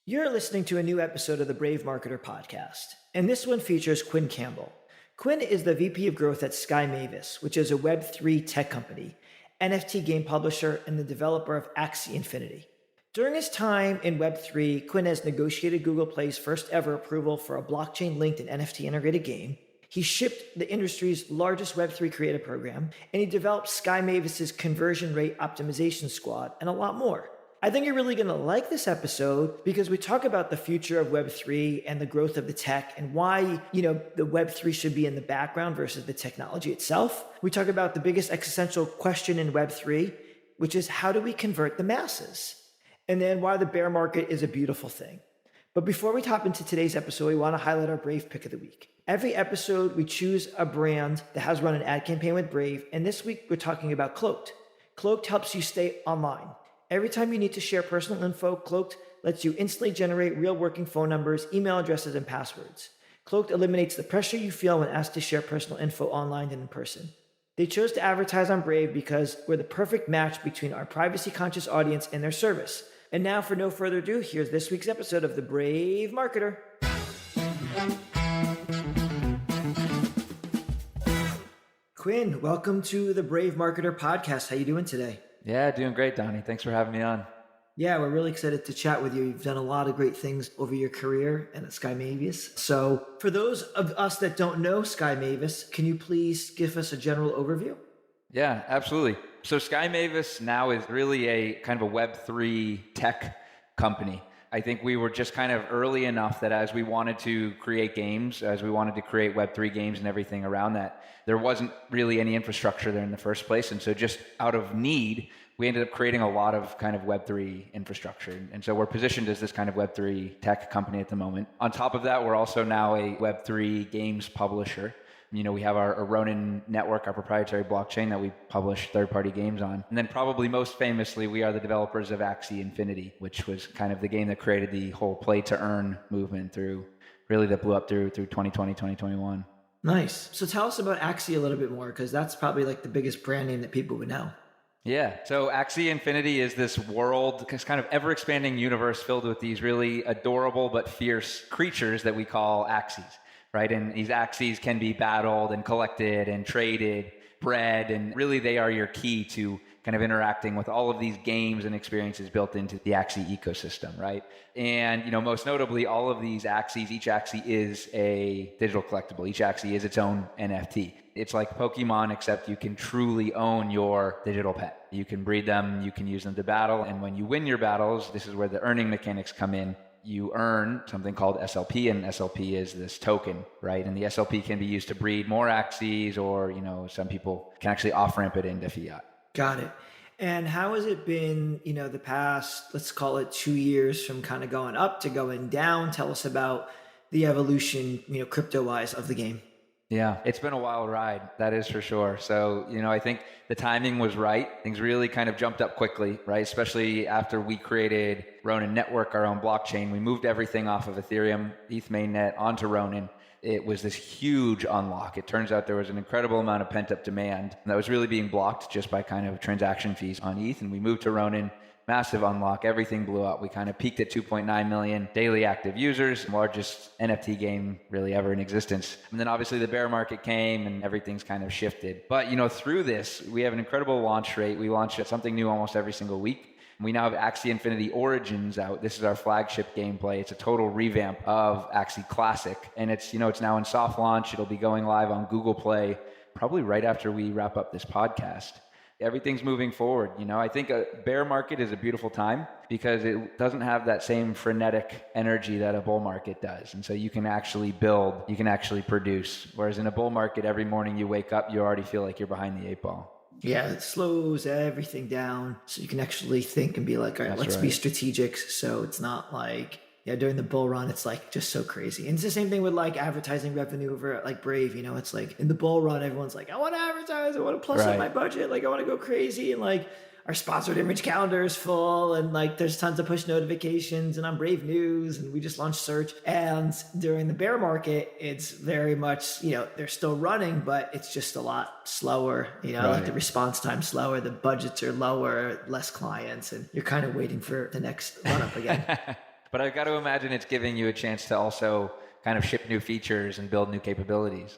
You're listening to a new episode of the Brave Marketer podcast, and this one features Quinn Campbell. Quinn is the VP of Growth at Sky Mavis, which is a Web3 tech company, NFT game publisher, and the developer of Axie Infinity. During his time in Web3, Quinn has negotiated Google Play's first ever approval for a blockchain-linked and NFT integrated game. He shipped the industry's largest Web3 creative program, and he developed Sky Mavis's conversion rate optimization squad, and a lot more. I think you're really going to like this episode because we talk about the future of Web3 and the growth of the tech and why, the Web3 should be in the background versus the technology itself. We talk about the biggest existential question in Web3, which is how do we convert the masses? And then why the bear market is a beautiful thing. But before we hop into today's episode, we want to highlight our Brave pick of the week. Every episode, we choose a brand that has run an ad campaign with Brave. And this week, we're talking about Cloaked. Cloaked helps you stay online. Every time you need to share personal info, Cloaked lets you instantly generate real working phone numbers, email addresses, and passwords. Cloaked eliminates the pressure you feel when asked to share personal info online and in person. They chose to advertise on Brave because we're the perfect match between our privacy-conscious audience and their service. And now, for no further ado, here's this week's episode of The Brave Marketer. Quinn, welcome to the Brave Marketer podcast. How you doing today? Yeah, doing great, Donnie. Thanks for having me on. Yeah, we're really excited to chat with you. You've done a lot of great things over your career and at Sky Mavis. So for those of us that don't know Sky Mavis, can you please give us a general overview? Yeah, absolutely. So Sky Mavis now is really a kind of a Web3 tech company. I think we were just kind of early enough that as we wanted to create games, as we wanted to create Web3 games and everything around that, there wasn't really any infrastructure there in the first place. And so just out of need, we ended up creating a lot of kind of Web3 infrastructure. And so we're positioned as this kind of Web3 tech company at the moment. On top of that, we're also now a Web3 games publisher. We have our Ronin network, our proprietary blockchain that we publish third-party games on. And then probably most famously, we are the developers of Axie Infinity, which was kind of the game that created the whole play-to-earn movement that blew up through 2020, 2021. Nice. So tell us about Axie a little bit more, because that's probably like the biggest brand name that people would know. Yeah. So Axie Infinity is this world, this kind of ever-expanding universe filled with these really adorable but fierce creatures that we call Axies. Right? And these Axies can be battled and collected and traded, bred, and really they are your key to kind of interacting with all of these games and experiences built into the Axie ecosystem, right? And, most notably, all of these Axies, each Axie is a digital collectible. Each Axie is its own NFT. It's like Pokemon, except you can truly own your digital pet. You can breed them, you can use them to battle, and when you win your battles, this is where the earning mechanics come in. You earn something called SLP, and SLP is this token, right? And the SLP can be used to breed more Axies, or, some people can actually off-ramp it into fiat. Got it. And how has it been, the past, let's call it 2 years from kind of going up to going down? Tell us about the evolution, crypto-wise of the game. Yeah, it's been a wild ride, that is for sure. So, I think the timing was right. Things really kind of jumped up quickly, right? Especially after we created Ronin Network, our own blockchain. We moved everything off of Ethereum, ETH mainnet onto Ronin. It was this huge unlock. It turns out there was an incredible amount of pent-up demand that was really being blocked just by kind of transaction fees on ETH. And we moved to Ronin. Massive unlock, everything blew up. We kind of peaked at 2.9 million daily active users, largest NFT game really ever in existence. And then obviously the bear market came and everything's kind of shifted. But through this, we have an incredible launch rate. We launch something new almost every single week. We now have Axie Infinity Origins out. This is our flagship gameplay. It's a total revamp of Axie Classic. And it's now in soft launch. It'll be going live on Google Play probably right after we wrap up this podcast. Everything's moving forward. I think a bear market is a beautiful time because it doesn't have that same frenetic energy that a bull market does. And so you can actually build, you can actually produce. Whereas in a bull market, every morning you wake up, you already feel like you're behind the 8 ball. Yeah, it slows everything down so you can actually think and be like, all right, let's be strategic. So it's not like, during the bull run, it's like just so crazy. And it's the same thing with like advertising revenue over at like Brave, it's like in the bull run, everyone's like, I want to advertise, I want to plus up my budget, like I want to go crazy. And like our sponsored image calendar is full and like there's tons of push notifications and on Brave News and we just launched search. And during the bear market, it's very much, they're still running, but it's just a lot slower, like the response time slower, the budgets are lower, less clients, and you're kind of waiting for the next run up again. But I've got to imagine it's giving you a chance to also kind of ship new features and build new capabilities.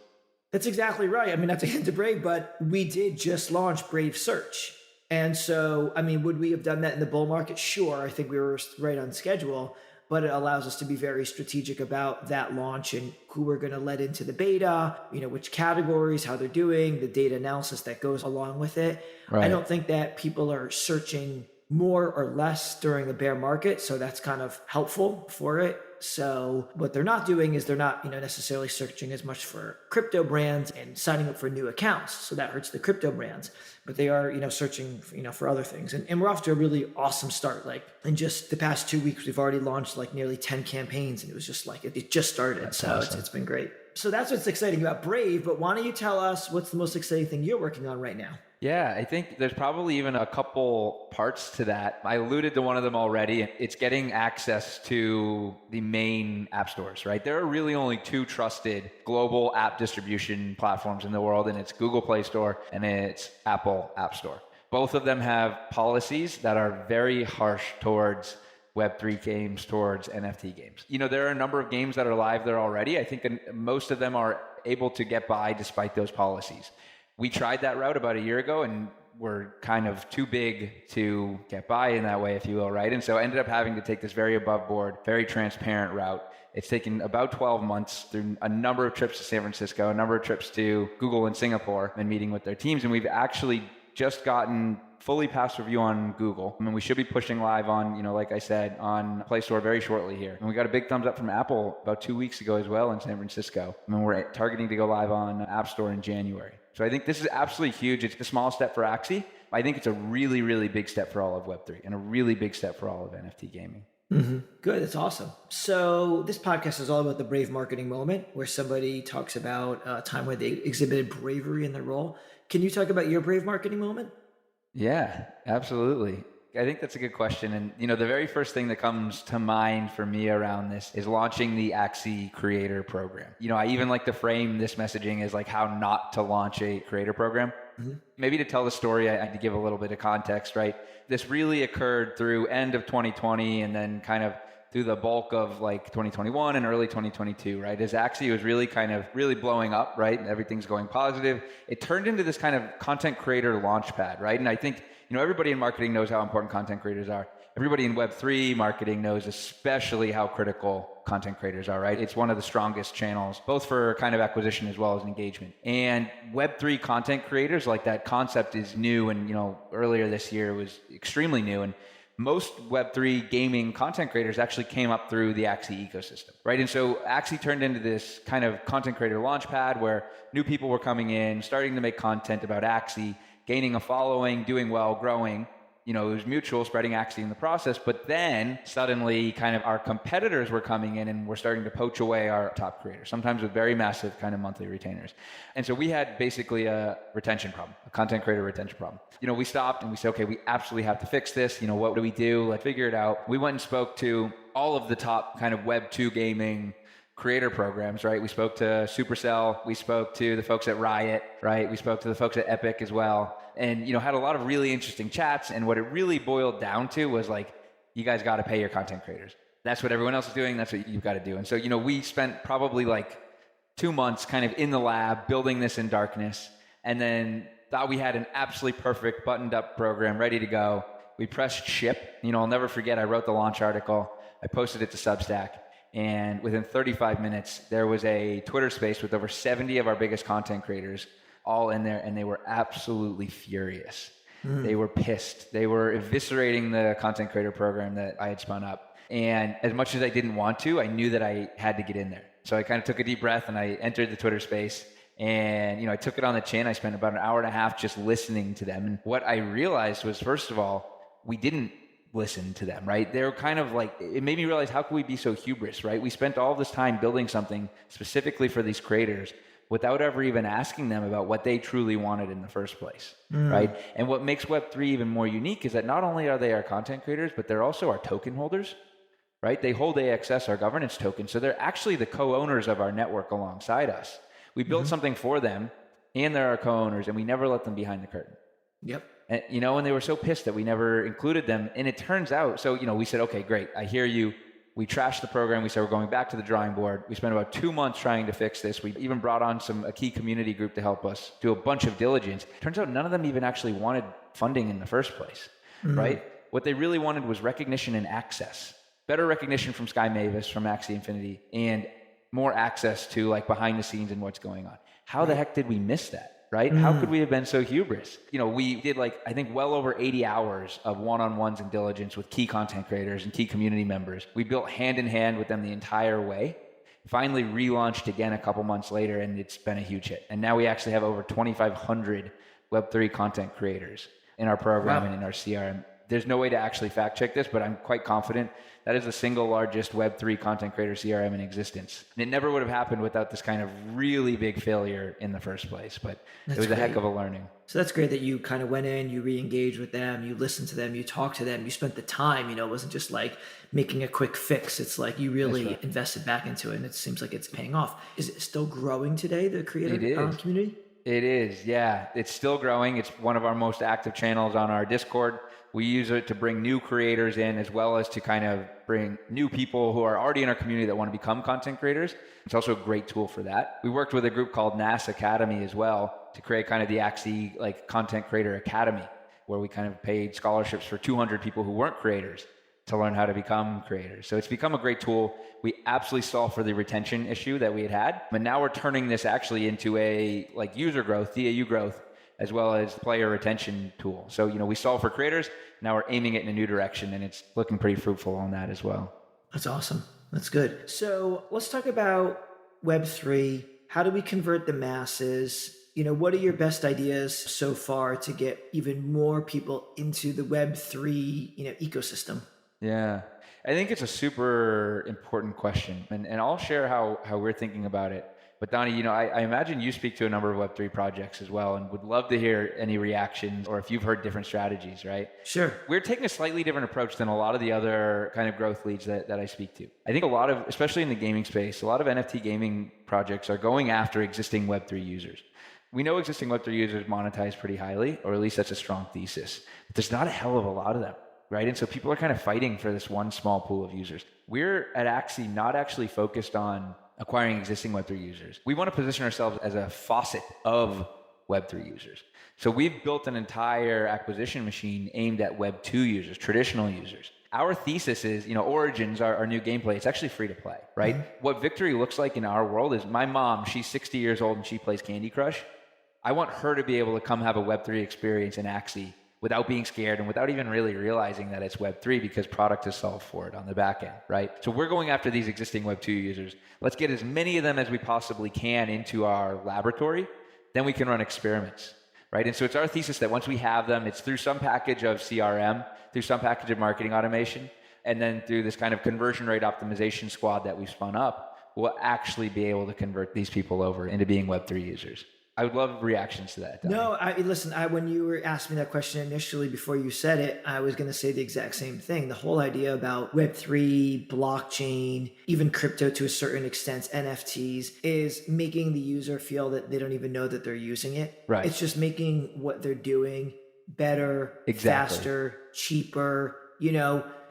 That's exactly right. I mean, not to get into Brave, but we did just launch Brave Search. And so, I mean, would we have done that in the bull market? Sure. I think we were right on schedule, but it allows us to be very strategic about that launch and who we're going to let into the beta, which categories, how they're doing, the data analysis that goes along with it. Right. I don't think that people are searching more or less during a bear market. So that's kind of helpful for it. So what they're not doing is they're not, necessarily searching as much for crypto brands and signing up for new accounts. So that hurts the crypto brands, but they are, searching, for other things. And we're off to a really awesome start. Like in just the past 2 weeks, we've already launched like nearly 10 campaigns, and it was just like, it just started. That's so awesome. it's been great. So that's what's exciting about Brave, but why don't you tell us what's the most exciting thing you're working on right now? Yeah, I think there's probably even a couple parts to that. I alluded to one of them already. It's getting access to the main app stores, right? There are really only two trusted global app distribution platforms in the world, and it's Google Play Store and it's Apple App Store. Both of them have policies that are very harsh towards Web3 games, towards NFT games. There are a number of games that are live there already. I think most of them are able to get by despite those policies. We tried that route about a year ago and we're kind of too big to get by in that way, if you will, right? And so I ended up having to take this very above board, very transparent route. It's taken about 12 months through a number of trips to San Francisco, a number of trips to Google in Singapore and meeting with their teams. And we've actually just gotten fully passed review on Google. I mean, we should be pushing live on, like I said, on Play Store very shortly here. And we got a big thumbs up from Apple about 2 weeks ago as well in San Francisco. I mean, we're targeting to go live on App Store in January. So I think this is absolutely huge. It's a small step for Axie. I think it's a really, really big step for all of Web3 and a really big step for all of NFT gaming. Mm-hmm. Good. That's awesome. So this podcast is all about the brave marketing moment where somebody talks about a time where they exhibited bravery in their role. Can you talk about your brave marketing moment? Yeah, absolutely. I think that's a good question. And, the very first thing that comes to mind for me around this is launching the Axie Creator Program. I even like to frame this messaging as like how not to launch a creator program. Mm-hmm. Maybe to tell the story, I had to give a little bit of context, right? This really occurred through end of 2020 and then kind of through the bulk of like 2021 and early 2022, right? As Axie was really blowing up, right? And everything's going positive. It turned into this kind of content creator launchpad, right? And I think, everybody in marketing knows how important content creators are. Everybody in Web3 marketing knows especially how critical content creators are, right? It's one of the strongest channels, both for kind of acquisition as well as engagement. And Web3 content creators, like that concept is new. And, earlier this year was extremely new. And most Web3 gaming content creators actually came up through the Axie ecosystem, right? And so Axie turned into this kind of content creator launchpad where new people were coming in, starting to make content about Axie, gaining a following, doing well, growing. It was mutual, spreading Axie in the process. But then suddenly kind of our competitors were coming in and we're starting to poach away our top creators, sometimes with very massive kind of monthly retainers. And so we had basically a retention problem, a content creator retention problem. We stopped and we said, okay, we absolutely have to fix this. What do we do? Let's figure it out. We went and spoke to all of the top kind of Web 2 gaming creator programs, right? We spoke to Supercell. We spoke to the folks at Riot, right? We spoke to the folks at Epic as well. And, had a lot of really interesting chats. And what it really boiled down to was like, you guys got to pay your content creators. That's what everyone else is doing. That's what you've got to do. And so, we spent probably like 2 months kind of in the lab building this in darkness, and then thought we had an absolutely perfect buttoned up program ready to go. We pressed ship. I'll never forget, I wrote the launch article. I posted it to Substack. And within 35 minutes, there was a Twitter space with over 70 of our biggest content creators all in there, and they were absolutely furious. They were pissed. They were eviscerating the content creator program that I had spun up. And as much as I didn't want to, I knew that I had to get in there. So I kind of took a deep breath and I entered the Twitter space. And, I took it on the chin. I spent about an hour and a half just listening to them. And what I realized was, first of all, we didn't listen to them, right? They were kind of like, it made me realize, how could we be so hubris, right? We spent all this time building something specifically for these creators without ever even asking them about what they truly wanted in the first place, right? And what makes Web3 even more unique is that not only are they our content creators, but they're also our token holders, right? They hold AXS, our governance token. So they're actually the co-owners of our network alongside us. We built something for them, and they're our co-owners, and we never let them behind the curtain. Yep. And, and they were so pissed that we never included them. And it turns out, so, we said, okay, great. I hear you. We trashed the program. We said we're going back to the drawing board. We spent about 2 months trying to fix this. We even brought on a key community group to help us do a bunch of diligence. Turns out none of them even actually wanted funding in the first place, right? What they really wanted was recognition and access. Better recognition from Sky Mavis, from Axie Infinity, and more access to like behind the scenes and what's going on. How the heck did we miss that? Right? How could we have been so hubris? We did I think well over 80 hours of one-on-ones and diligence with key content creators and key community members. We built hand in hand with them the entire way. Finally relaunched again a couple months later, and it's been a huge hit. And now we actually have over 2,500 Web3 content creators in our program and in our CRM. There's no way to actually fact check this, but I'm quite confident that is the single largest Web3 content creator CRM in existence. And it never would have happened without this kind of really big failure in the first place, but it was a heck of a learning. So that's great that you kind of went in, you re-engaged with them, you listened to them, you talked to them, you spent the time, it wasn't just like making a quick fix. It's like you really invested back into it, and it seems like it's paying off. Is it still growing today, the creator community? It is, yeah. It's still growing. It's one of our most active channels on our Discord. We use it to bring new creators in, as well as to kind of bring new people who are already in our community that want to become content creators. It's also a great tool for that. We worked with a group called NAS Academy as well to create kind of the Axie Content Creator Academy, where we kind of paid scholarships for 200 people who weren't creators to learn how to become creators. So it's become a great tool. We absolutely solved for the retention issue that we had. But now we're turning this actually into a user growth, DAU growth, as well as player retention tool. So, we solve for creators. Now we're aiming it in a new direction, and it's looking pretty fruitful on that as well. That's awesome. That's good. So let's talk about Web3. How do we convert the masses? What are your best ideas so far to get even more people into the Web3, ecosystem? Yeah, I think it's a super important question, and I'll share how we're thinking about it. But Donnie, I imagine you speak to a number of Web3 projects as well, and would love to hear any reactions or if you've heard different strategies, right? Sure. We're taking a slightly different approach than a lot of the other kind of growth leads that I speak to. I think especially in the gaming space, a lot of NFT gaming projects are going after existing Web3 users. We know existing Web3 users monetize pretty highly, or at least that's a strong thesis. But there's not a hell of a lot of them, right? And so people are kind of fighting for this one small pool of users. We're at Axie not actually focused on acquiring existing Web3 users. We want to position ourselves as a faucet of Web3 users. So we've built an entire acquisition machine aimed at Web2 users, traditional users. Our thesis is, Origins, our new gameplay, it's actually free to play, right? Mm-hmm. What victory looks like in our world is my mom, she's 60 years old and she plays Candy Crush. I want her to be able to come have a Web3 experience in Axie without being scared and without even really realizing that it's Web3 because product is solved for it on the back end, right? So we're going after these existing Web2 users. Let's get as many of them as we possibly can into our laboratory. Then we can run experiments, right? And so it's our thesis that once we have them, it's through some package of CRM, through some package of marketing automation, and then through this kind of conversion rate optimization squad that we've spun up, we'll actually be able to convert these people over into being Web3 users. I would love reactions to that. Donnie. No, listen, when you were asking me that question initially before you said it, I was going to say the exact same thing. The whole idea about Web3, blockchain, even crypto to a certain extent, NFTs, is making the user feel that they don't even know that they're using it. Right. It's just making what they're doing better, faster, cheaper,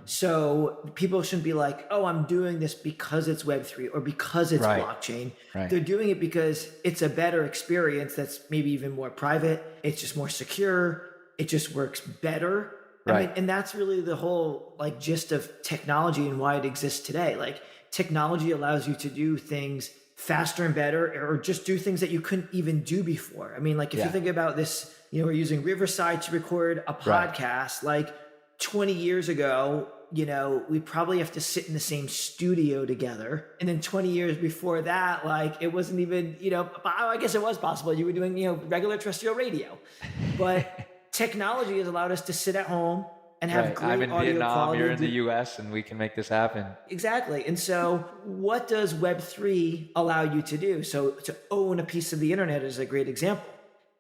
So people shouldn't be like, oh, I'm doing this because it's Web3 or because it's blockchain. Right. They're doing it because it's a better experience that's maybe even more private. It's just more secure. It just works better. Right. I mean, and that's really the whole gist of technology and why it exists today. Technology allows you to do things faster and better, or just do things that you couldn't even do before. I mean, if you think about this, we're using Riverside to record a podcast. 20 years ago, we probably have to sit in the same studio together. And then 20 years before that, it wasn't even, I guess it was possible. You were doing, regular terrestrial radio. But technology has allowed us to sit at home and have great I'm in audio Vietnam, quality. you're in the US, and we can make this happen. Exactly. And so what does Web3 allow you to do? So to own a piece of the internet is a great example.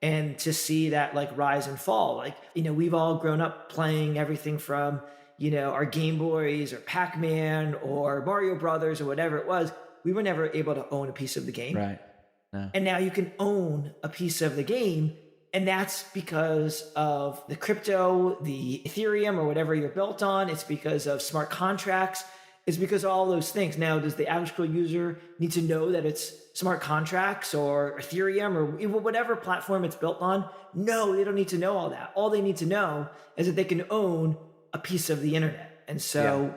And to see that rise and fall, we've all grown up playing everything from, our Game Boys or Pac-Man or Mario Brothers or whatever it was. We were never able to own a piece of the game. Right. No. And now you can own a piece of the game. And that's because of the crypto, the Ethereum or whatever you're built on. It's because of smart contracts. is because of all those things. Now, does the average user need to know that it's smart contracts or Ethereum or whatever platform it's built on? No, they don't need to know all that. All they need to know is that they can own a piece of the internet. And so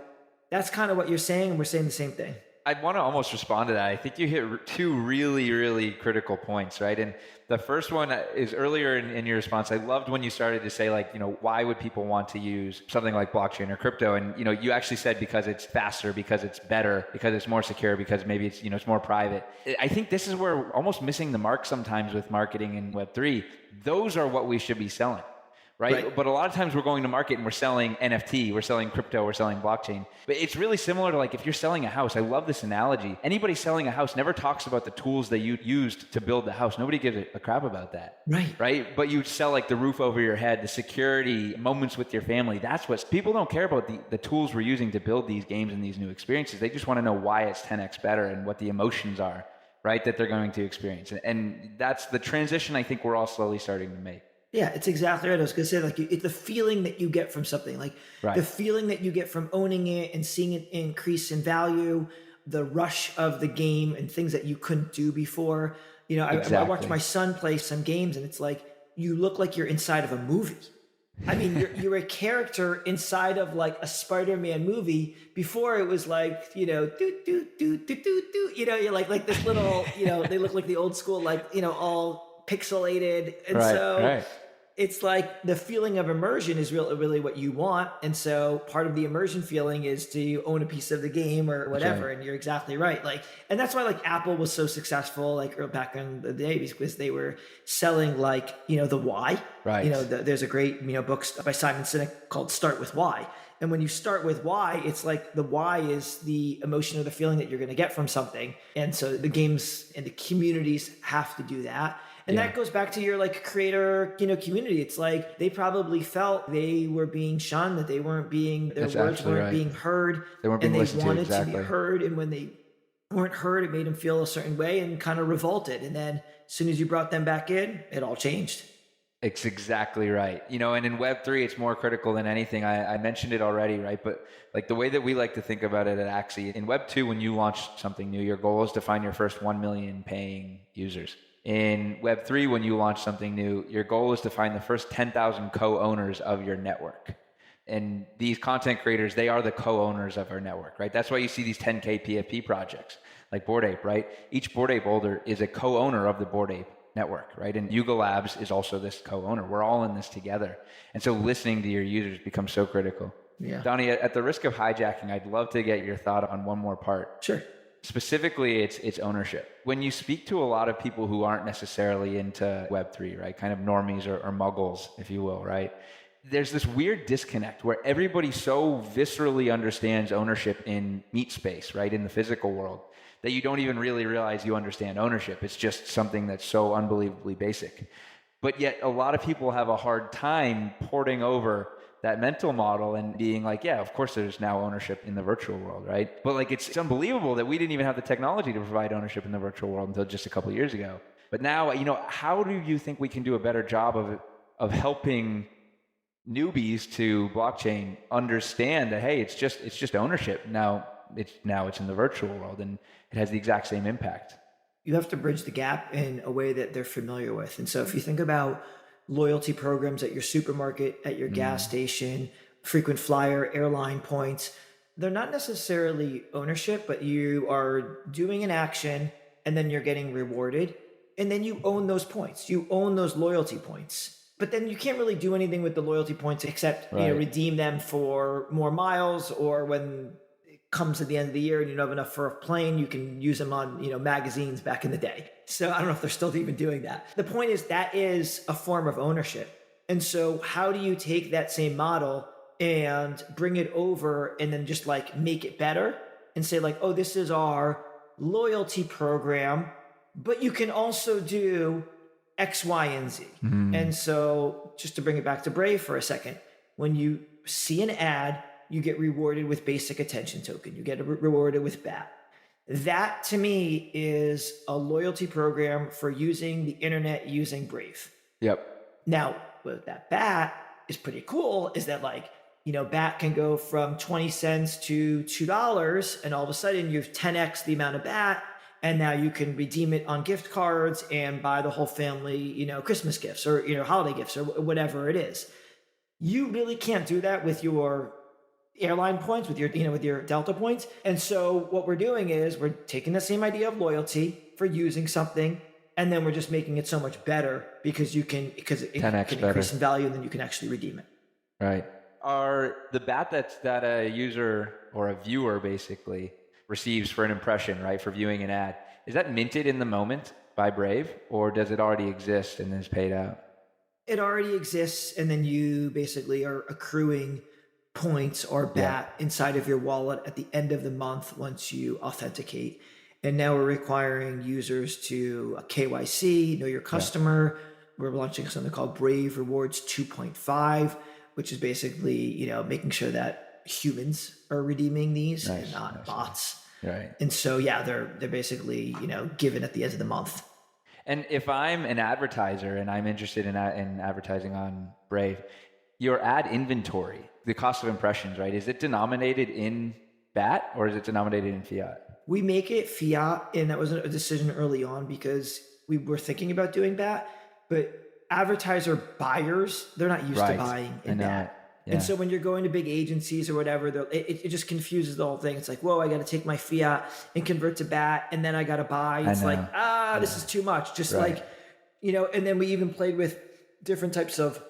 that's kind of what you're saying, and we're saying the same thing. I'd want to almost respond to that. I think you hit two really, really critical points, right? And the first one is earlier in your response. I loved when you started to say, like, why would people want to use something like blockchain or crypto? And, you actually said because it's faster, because it's better, because it's more secure, because maybe it's, it's more private. I think this is where we're almost missing the mark sometimes with marketing in Web3. Those are what we should be selling. Right? But a lot of times we're going to market and we're selling NFT, we're selling crypto, we're selling blockchain. But it's really similar to, like, if you're selling a house. I love this analogy. Anybody selling a house never talks about the tools that you used to build the house. Nobody gives a crap about that. Right? But you sell, like, the roof over your head, the security, moments with your family. That's what people don't care about, the tools we're using to build these games and these new experiences. They just want to know why it's 10x better and what the emotions are, right, that they're going to experience. And that's the transition I think we're all slowly starting to make. Yeah, it's exactly right. I was going to say, like, it's the feeling that you get from something, like the feeling that you get from owning it and seeing it increase in value, the rush of the game and things that you couldn't do before. I watched my son play some games, and it's like, you look like you're inside of a movie. I mean, you're a character inside of, like, a Spider-Man movie. Before it was like, you're like this little, they look like the old school, like, all pixelated. And it's like the feeling of immersion is really what you want. And so part of the immersion feeling is to own a piece of the game or whatever. And you're exactly right. Like, and that's why, like, Apple was so successful, like, back in the day, because they were selling, like, the why. There's a great, book by Simon Sinek called Start With Why. And when you start with why, it's like the why is the emotion or the feeling that you're going to get from something. And so the games and the communities have to do that. And that goes back to your, like, creator, community. It's like they probably felt they were being shunned, that they weren't being, their words weren't being heard. They weren't being listened to. And they wanted to be heard. And when they weren't heard, it made them feel a certain way and kind of revolted. And then as soon as you brought them back in, it all changed. It's exactly right. And in Web3, it's more critical than anything. I mentioned it already, right? But, like, the way that we like to think about it at Axie, in Web2, when you launch something new, your goal is to find your first 1 million paying users. In Web3, when you launch something new, your goal is to find the first 10,000 co-owners of your network. And these content creators, they are the co-owners of our network, right? That's why you see these 10K PFP projects like Bored Ape, right? Each Bored Ape holder is a co-owner of the Bored Ape network, right? And Yuga Labs is also this co-owner. We're all in this together. And so listening to your users becomes so critical. Yeah. Donnie, at the risk of hijacking, I'd love to get your thought on one more part. Sure. Specifically, it's ownership. When you speak to a lot of people who aren't necessarily into Web3, right, kind of normies or muggles, if you will, right, there's this weird disconnect where everybody so viscerally understands ownership in meat space, right, in the physical world, that you don't even really realize you understand ownership. It's just something that's so unbelievably basic. But yet a lot of people have a hard time porting over that mental model and being like, yeah, of course there's now ownership in the virtual world, right? But, like, it's unbelievable that we didn't even have the technology to provide ownership in the virtual world until just a couple of years ago. But now, how do you think we can do a better job of helping newbies to blockchain understand that, hey, it's just ownership. Now it's in the virtual world and it has the exact same impact. You have to bridge the gap in a way that they're familiar with. And so if you think about loyalty programs at your supermarket, at your gas station, frequent flyer, airline points, they're not necessarily ownership, but you are doing an action and then you're getting rewarded. And then you own those points. You own those loyalty points. But then you can't really do anything with the loyalty points except redeem them for more miles, or when it comes to the end of the year and you don't have enough for a plane, you can use them on magazines back in the day. So I don't know if they're still even doing that. The point is that is a form of ownership. And so how do you take that same model and bring it over and then just, like, make it better and say, like, oh, this is our loyalty program, but you can also do X, Y, and Z. And so just to bring it back to Brave for a second, when you see an ad, you get rewarded with basic attention token. You get rewarded with BAT. That to me is a loyalty program for using the internet using Brave. Yep. Now, what that BAT is pretty cool is that, like, BAT can go from 20 cents to $2, and all of a sudden you've 10x the amount of BAT, and now you can redeem it on gift cards and buy the whole family, Christmas gifts or, holiday gifts or whatever it is. You really can't do that with your airline points, with your Delta points. And so what we're doing is we're taking the same idea of loyalty for using something, and then we're just making it so much better because it can increase in value, and then you can actually redeem it. Right. Are the BAT that a user or a viewer basically receives for an impression, right, for viewing an ad, is that minted in the moment by Brave, or does it already exist and is paid out? It already exists, and then you basically are accruing points or BAT inside of your wallet at the end of the month once you authenticate. And now we're requiring users to KYC, know your customer. We're launching something called Brave Rewards 2.5, which is basically, making sure that humans are redeeming these and not bots. Right. And so, they're basically, given at the end of the month. And if I'm an advertiser and I'm interested in advertising on Brave, your ad inventory, the cost of impressions, right, is it denominated in BAT or is it denominated in fiat? We make it fiat, and that was a decision early on because we were thinking about doing BAT, but advertiser buyers, they're not used to buying in BAT. Yeah. And so when you're going to big agencies or whatever, it just confuses the whole thing. It's like, whoa, I got to take my fiat and convert to BAT, and then I got to buy. It's this is too much. Just and then we even played with different types of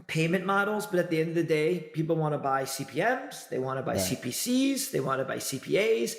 payment models. But at the end of the day, people want to buy CPMs. They want to buy CPCs. They want to buy CPAs,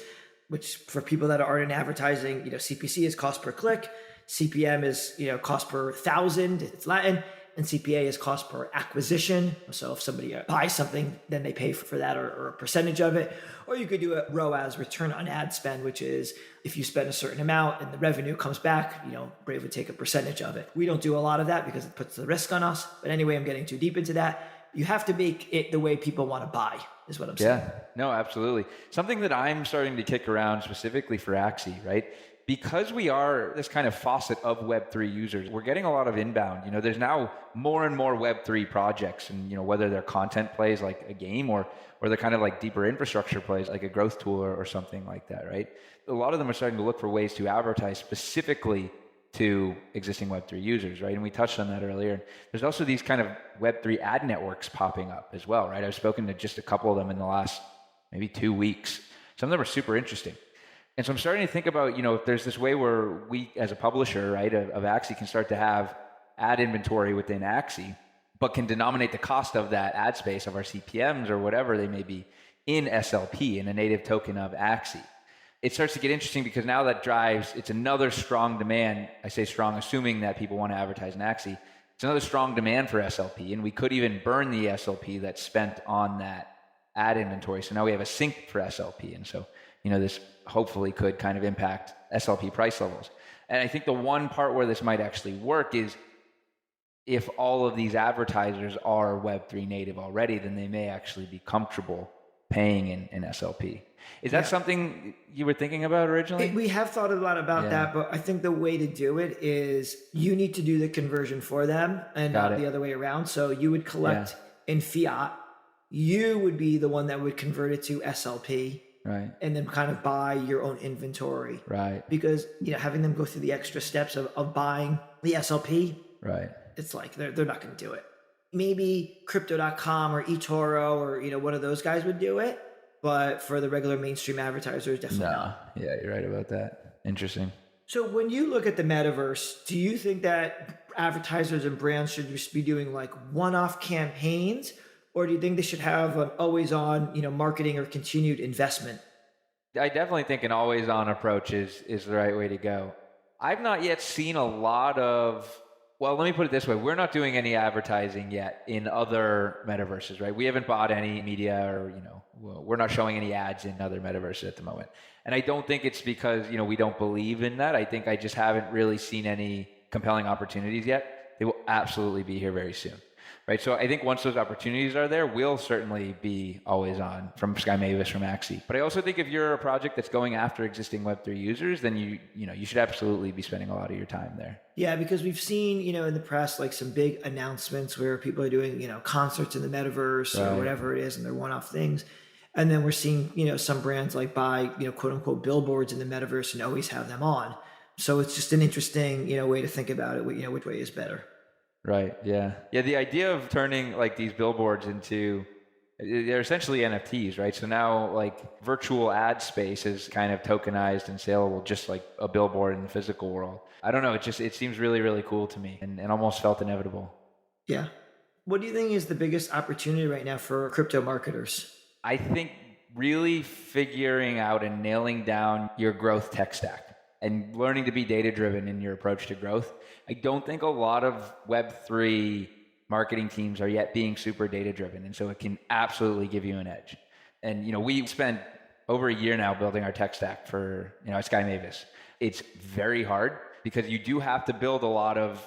which for people that aren't in advertising, CPC is cost per click. CPM is, cost per thousand. It's Latin. And CPA is cost per acquisition. So if somebody buys something, then they pay for that or a percentage of it. Or you could do a ROAS, return on ad spend, which is if you spend a certain amount and the revenue comes back, Brave would take a percentage of it. We don't do a lot of that because it puts the risk on us. But anyway, I'm getting too deep into that. You have to make it the way people want to buy, is what I'm saying. Yeah, no, absolutely. Something that I'm starting to kick around specifically for Axie, right? Because we are this kind of faucet of Web3 users, we're getting a lot of inbound. There's now more and more Web3 projects, and whether they're content plays like a game or they're kind of like deeper infrastructure plays like a growth tool or something like that, right? A lot of them are starting to look for ways to advertise specifically to existing Web3 users, right? And we touched on that earlier. There's also these kind of Web3 ad networks popping up as well, right? I've spoken to just a couple of them in the last maybe 2 weeks. Some of them are super interesting. And so I'm starting to think about, if there's this way where we as a publisher, right, of Axie can start to have ad inventory within Axie, but can denominate the cost of that ad space of our CPMs or whatever they may be in SLP, in a native token of Axie. It starts to get interesting because now it's another strong demand. I say strong, assuming that people want to advertise in Axie. It's another strong demand for SLP, and we could even burn the SLP that's spent on that ad inventory. So now we have a sink for SLP. And so, this hopefully could kind of impact SLP price levels. And I think the one part where this might actually work is if all of these advertisers are Web3 native already, then they may actually be comfortable paying in SLP. Is that something you were thinking about originally? We have thought a lot about that, but I think the way to do it is you need to do the conversion for them and not the other way around. So you would collect in fiat. You would be the one that would convert it to SLP. Right. And then kind of buy your own inventory. Right. Because, having them go through the extra steps of buying the SLP, right, it's like they're not going to do it. Maybe crypto.com or eToro or, one of those guys would do it. But for the regular mainstream advertisers, definitely not. Yeah, you're right about that. Interesting. So when you look at the metaverse, do you think that advertisers and brands should just be doing like one-off campaigns? Or do you think they should have an always-on, marketing or continued investment? I definitely think an always-on approach is the right way to go. I've not yet seen a lot of, well, let me put it this way. We're not doing any advertising yet in other metaverses, right? We haven't bought any media or, we're not showing any ads in other metaverses at the moment. And I don't think it's because, we don't believe in that. I think I just haven't really seen any compelling opportunities yet. They will absolutely be here very soon. right? So I think once those opportunities are there, we'll certainly be always on from Sky Mavis, from Axie. But I also think if you're a project that's going after existing Web3 users, then you should absolutely be spending a lot of your time there. Yeah, because we've seen, in the press, like some big announcements where people are doing, concerts in the metaverse or whatever it is, and they're one-off things. And then we're seeing, some brands like buy, quote unquote, billboards in the metaverse and always have them on. So it's just an interesting, way to think about it, which way is better. Right. Yeah. Yeah. The idea of turning like these billboards into, they're essentially NFTs, right? So now like virtual ad space is kind of tokenized and saleable, just like a billboard in the physical world. I don't know. It seems really, really cool to me and almost felt inevitable. Yeah. What do you think is the biggest opportunity right now for crypto marketers? I think really figuring out and nailing down your growth tech stack and learning to be data-driven in your approach to growth. I don't think a lot of Web3 marketing teams are yet being super data-driven, and so it can absolutely give you an edge. And we spent over a year now building our tech stack for at Sky Mavis. It's very hard because you do have to build a lot of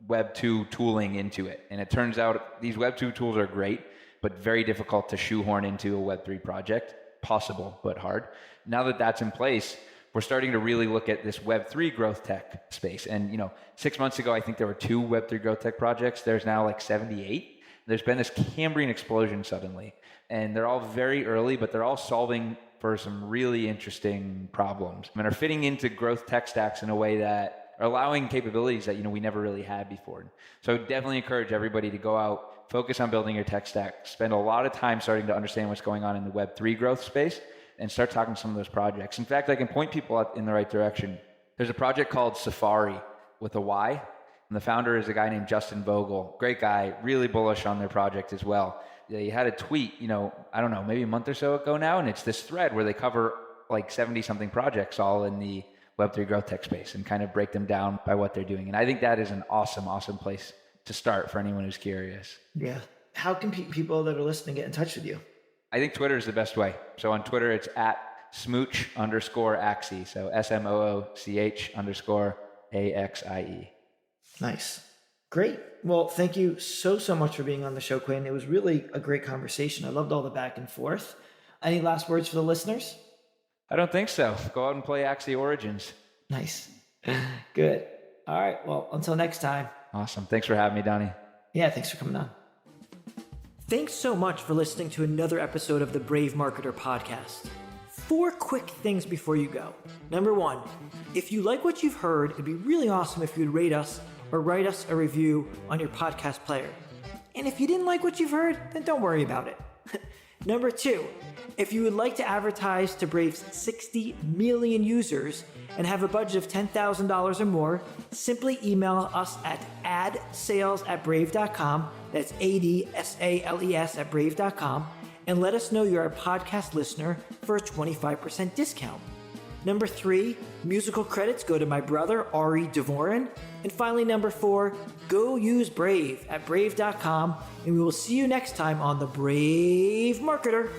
Web2 tooling into it, and it turns out these Web2 tools are great, but very difficult to shoehorn into a Web3 project. Possible, but hard. Now that that's in place, we're starting to really look at this Web3 growth tech space. And 6 months ago, I think there were 2 Web3 growth tech projects. There's now like 78. There's been this Cambrian explosion suddenly. And they're all very early, but they're all solving for some really interesting problems and are fitting into growth tech stacks in a way that are allowing capabilities that we never really had before. So I would definitely encourage everybody to go out, focus on building your tech stack, spend a lot of time starting to understand what's going on in the Web3 growth space, and start talking to some of those projects. In fact, I can point people in the right direction. There's a project called Safari with a Y, and the founder is a guy named Justin Vogel. Great guy, really bullish on their project as well. They had a tweet, I don't know, maybe a month or so ago now, and it's this thread where they cover like 70-something projects all in the Web3 growth tech space and kind of break them down by what they're doing. And I think that is an awesome, awesome place to start for anyone who's curious. Yeah. How can people that are listening get in touch with you? I think Twitter is the best way. So on Twitter, it's at smooch_Axie. So SMOOCH_AXIE. Nice. Great. Well, thank you so much for being on the show, Quinn. It was really a great conversation. I loved all the back and forth. Any last words for the listeners? I don't think so. Go out and play Axie Origins. Nice. Good. All right. Well, until next time. Awesome. Thanks for having me, Donnie. Yeah, thanks for coming on. Thanks so much for listening to another episode of the Brave Marketer podcast. 4 quick things before you go. Number 1, if you like what you've heard, it'd be really awesome if you'd rate us or write us a review on your podcast player. And if you didn't like what you've heard, then don't worry about it. Number 2, if you would like to advertise to Brave's 60 million users and have a budget of $10,000 or more, simply email us at adsales@brave.com. That's ADSALES at brave.com. And let us know you're a podcast listener for a 25% discount. Number 3, musical credits go to my brother, Ari Devorin. And finally, number 4, go use Brave at brave.com. And we will see you next time on The Brave Marketer.